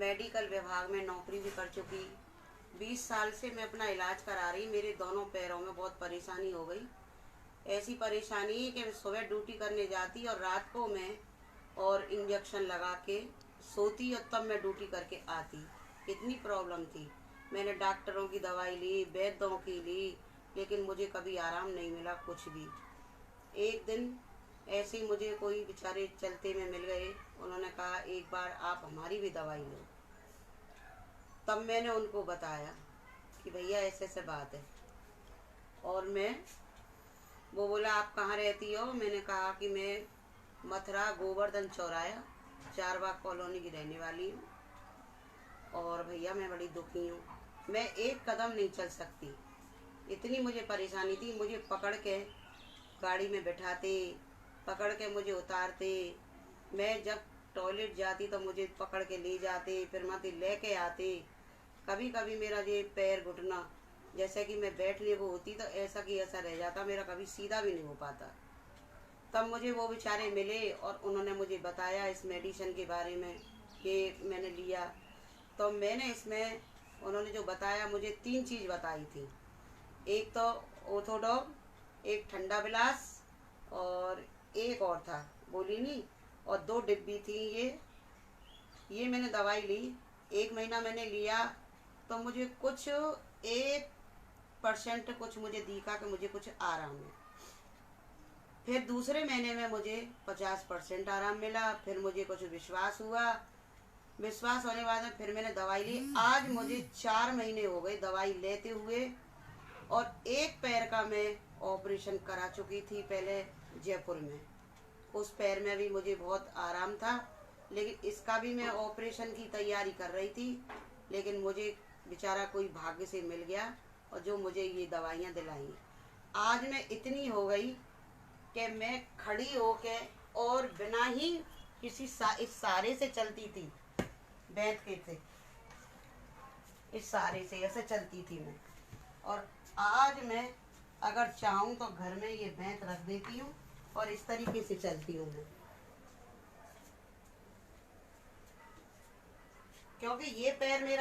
Medical विभाग में नौकरी भी कर चुकी। 20 साल से मैं अपना इलाज करा रही। मेरे दोनों पैरों में बहुत परेशानी हो गई। ऐसी परेशानी कि मैं सुबह ड्यूटी करने जाती और रात को मैं और इंजेक्शन लगा के सोती और तब मैं ड्यूटी करके आती। इतनी प्रॉब्लम थी। मैंने डॉक्टरों की दवाई ली, वैद्यों की ली, लेकिन मुझे कभी आराम नहीं मिला कुछ भी। एक दिन ऐसे ही मुझे कोई बेचारे चलते में मिल गए। उन्होंने कहा एक बार आप हमारी भी दवाई लो। तब मैंने उनको बताया कि भैया ऐसे ऐसे बात है। और वो बोला आप कहाँ रहती हो। मैंने कहा कि मैं मथुरा गोवर्धन चौराया चारबाग कॉलोनी की रहने वाली हूँ और भैया मैं बड़ी दुखी हूँ। मैं एक कदम नहीं चल सकती, इतनी मुझे परेशानी थी। मुझे पकड़ के गाड़ी में बैठाते, पकड़ के मुझे उतारते। मैं जब टॉयलेट जाती तो मुझे पकड़ के ले जाते, फिर मत लेके आते। कभी कभी मेरा ये पैर घुटना जैसे कि मैं बैठने को होती तो ऐसा कि ऐसा रह जाता, मेरा कभी सीधा भी नहीं हो पाता। तब मुझे वो बेचारे मिले और उन्होंने मुझे बताया इस मेडिसिन के बारे में कि मैंने लिया। तो मैंने इसमें उन्होंने जो बताया मुझे 3 चीज़ बताई थी। एक तो ऑर्थोडॉग, एक ठंडा विलास और एक और था बोली नहीं, और 2 डिब्बी थी। ये मैंने दवाई ली। 1 महीना मैंने लिया तो मुझे कुछ 1% कुछ मुझे दिखा कि मुझे कुछ आराम है। फिर दूसरे महीने में मुझे 50% आराम मिला। फिर मुझे कुछ विश्वास हुआ। विश्वास होने के बाद में फिर मैंने दवाई ली। आज मुझे 4 महीने हो गए दवाई लेते हुए। और एक पैर का मैं ऑपरेशन करा चुकी थी पहले जयपुर में। उस पैर में भी मुझे बहुत आराम था, लेकिन इसका भी मैं ऑपरेशन की तैयारी कर रही थी। लेकिन मुझे बेचारा कोई भाग्य से मिल गया और जो मुझे ये दवाइयाँ दिलाई। आज मैं इतनी हो गई कि मैं खड़ी होके और बिना ही किसी इस सहारे से चलती थी, बैठ के थे इस सहारे से ऐसे चलती थी मैं। और आज मैं अगर चाहूँ तो घर में ये बैंत रख देती हूँ और इस तरीके से चलती हूँ मैं। क्योंकि ये पैर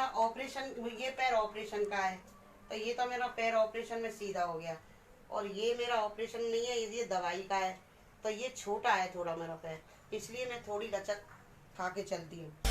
ऑपरेशन का है, तो ये तो मेरा पैर ऑपरेशन में सीधा हो गया। और ये मेरा ऑपरेशन नहीं है, ये दवाई का है, तो ये छोटा है थोड़ा मेरा पैर, इसलिए मैं थोड़ी लचक खा के चलती हूँ।